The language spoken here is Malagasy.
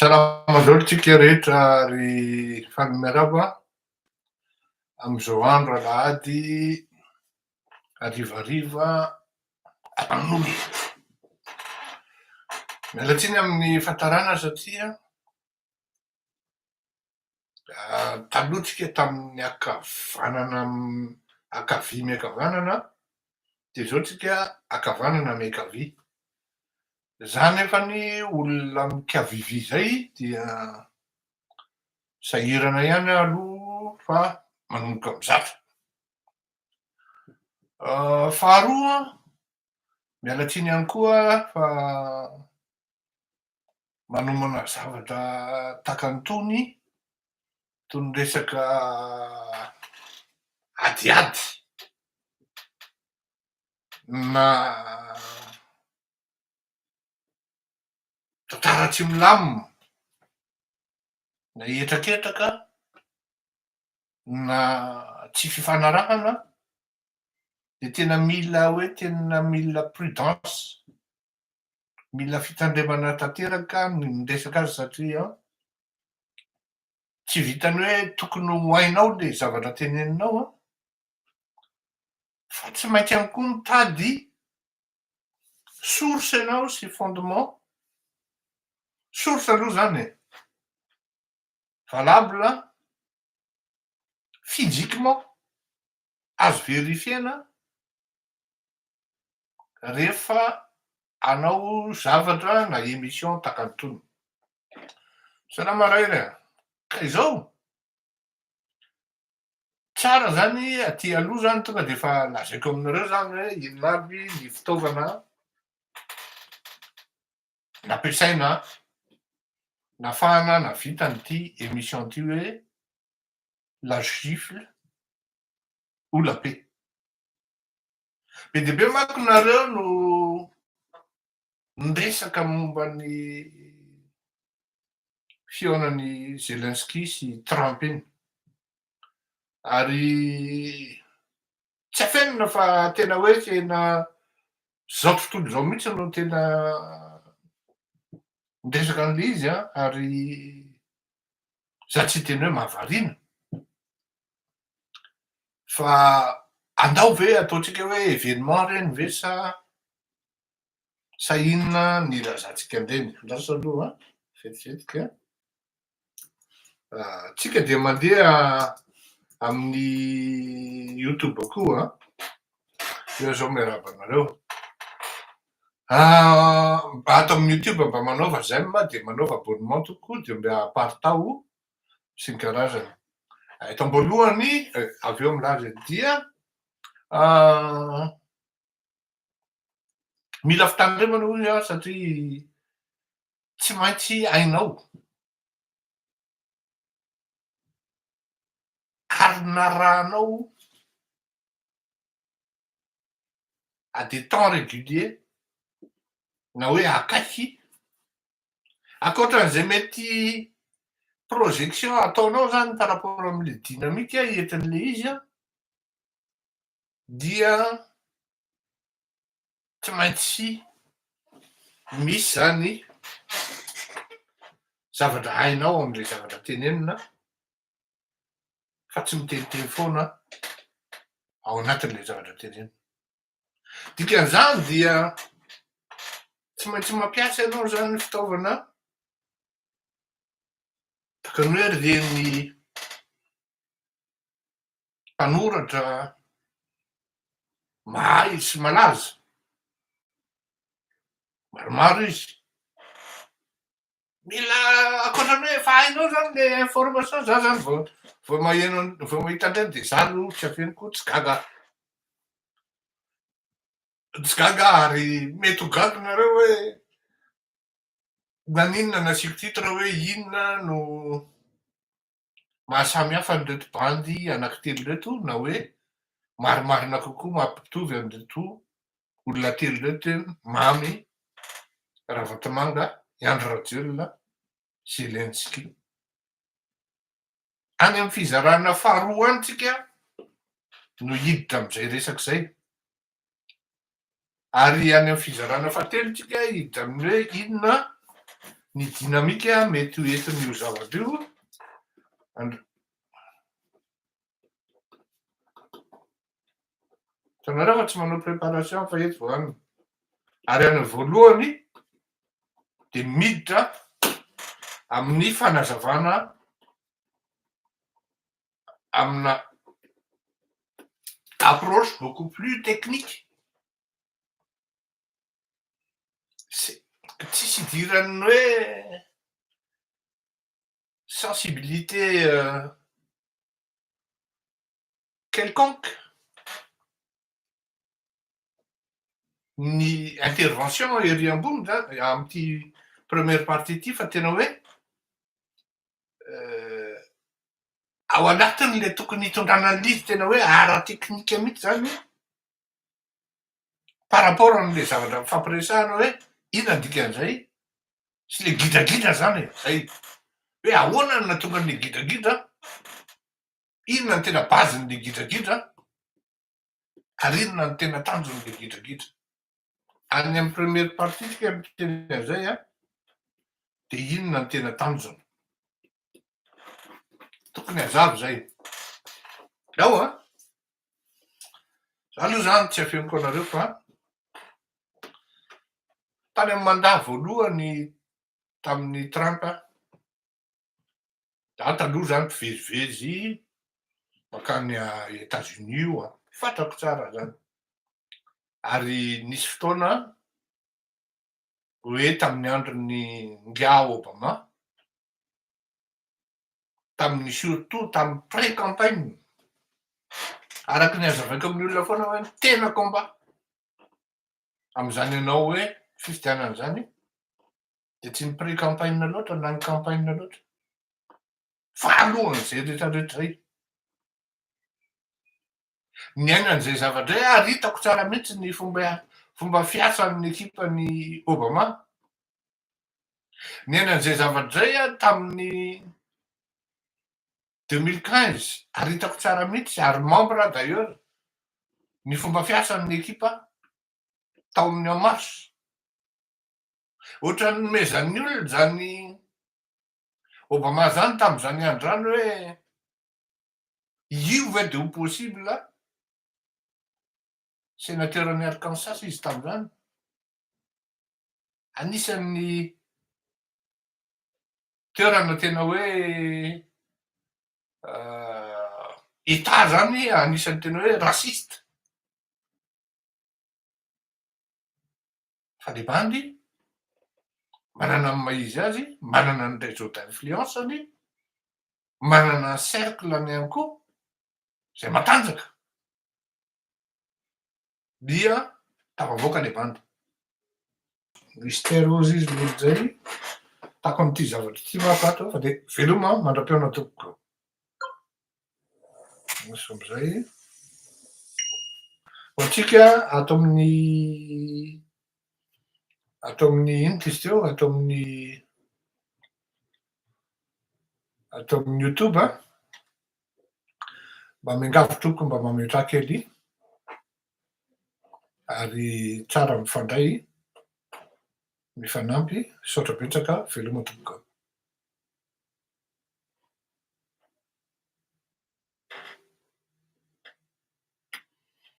Salama daholo tsika rehetra ary fanimiarava am'izao andro alahady harivariva anomy. Miala tsiny amin'ny fahatarana satria taloha tsika tamin'ny ankavanana ankavia miankavanana de zao tsika ankavanana miankavia. Za nefany olona mikavivia zay dia sahirana ihany aloha fa manomboka mizatra. Faharoa, miala tsiny ihany koa fa manomana zavatra takan'itony, toy ny resaka adiady na tantara tsy milamina, na hiatraketraka, na tsy fifanarahana, de tena mila prudence, mila fitandremana tanteraka ny miresaka azy satria tsy vitany hoe tokony ho hainao le zavatra teneninao fa tsy maintsy ihany koa mitady source ianao sy fondement. Source aloha zany valable, physiquement, azo verifiena rehefa hanao zavatra na émission takan'itony. Salama ray re! Ka izao tsara zany aty aloha zany tonga de efa lazaiko aminareo zany hoe inona avy ny fitaovana nampiasaina nahafahana nahavita an'ity émission ty hoe la gifle ou la paix. Be dia be manko nareo no niresaka momba ny fihaonan'i Zelensky sy Trump iny, ary tsy afenina fa tena hoe tena zao tontolo zao mihitsy no tena miresaka an'le izy ary za tsy teny hoe mahavariana fa andao ve ataontsika hoe événement reny ve sa inona ny ilazantsika andreny? Lasa aloha vetivety tsika dia mandeha amin'ny YouTube koa io zao miarahaba anareo. Ato amin'ny YouTube mba manaova j'aime de manaova abonnement tokoa de mba partaho sy ny karazany. Eto am-boalohany avy eo milaza dia mila fitandremana hoy satria tsy maintsy hainao ary narahanao à des temps réguliers na hoe akaiky ankoatran'izay mety projection ataonao zany par rapport am'le dynamique entin'le izy dia tsy maintsy misy zany zavatra hainao am'le zavatra tenenina fa tsy miteniteny foana ao anatin'le zavatra tenenina. Dikan'izany dia tsy maintsy mampiasa ianao zany fitaovana takany hoe reny mpanoratra mahay sy malaza, maromaro izy. Mila ankoatrany hoe efa hainao zany le information, za zany vao mahita an'ireny de za aloha tsy afeniko tsy gaga ary mety ho gaga nareo hoe naninona nasiako titre hoe inona no mahasamy hafa an'ireto bandy anankitelo reto na hoe marimarina kokoa mampitovy an'ireto olona telo reto Mamy, Ravatomanga, i Andry Rajoelina, Zelensky. Any amin'ny fizarana faharoa any tsika no hiditra am'izay resaka zay. Ary any amin'ny fizarana fahatelo tsika hiditra amin'ny hoe inona ny dinamika mety ho entin'io zavatra io tanareo fa tsy manao préparation fa eto voanina ary any voalohany de miditra amin'ny fanazavana amina approche beaucoup plus technique tsisy idirany hoe sensibilité quelconque ny intervention ery ambony zany am'ty première partie ty fa tena hoe ao anatin'le tokony hitondrana an'izy tena hoe ara-teknika mihitsy zany par rapport am'le zavatra mifampiresahana hoe inona dikan'izay sy le gidragidra zany zay hoe ahoana no natonga an'le gidragidra inona ny tena bazin'le gidragidra ary inona ny tena tanjon'le gidragidra any amin'ny première partie tsika miteny an'izay de inona ny tena tanjony tokony hazava zay ao za aloha zany tsy afenoko anareo fa tany amin'ny mandat voalohany tamin'ny Trump za taloha zany mpivezivezy makany États-Unis io fantako tsara zany ary nisy fotoana hoe tamin'ny andron'ny Nga Obama tamin'ny surtout tamin'ny pré-campagne araky ny hazavaiko amin'ny olona foana hoe tena combat am'izany ianao hoe fifidianana zany de tsy ny pré-campagne loatra na ny campagne loatra fa alohan'izay rehetrarehetra zay ny ainan'izay zavatra hoe ary hitako tsara mihitsy ny fomba fiasan'ny ekipany Obama ny ainan'izay zavatra zay tamin'ny 2015 ary hitako tsara mihitsy ary membre d'ailleurs ny fomba fiasan'ny ekipa tao amin'ny en mars ohatran'ny nomezan'ny olona zany Obama zany tam'izany andro zany hoe io ve de ho possible sénateur-ny Arkansas izy tam'izany anisan'ny toerana tena hoe État zany anisan'ny tena hoe rasiste fa le bandy manana ny maizy azy manana ny réseau d'influence-ny manana ny cercle-ny ihany koa zay matanjaka dia tafavoaka le bandy mystérose izy loatra zay tako am'ty zavatra ty mahafato fa de veloma mandram-peona tompoko misy am'izay ho antsika ato amin'ny ino ty izy teo ato amin'ny YouTube mba miangavy toko mba mametraha kely ary tsara mifandray mifanampy saotra betsaka veloma tompoko.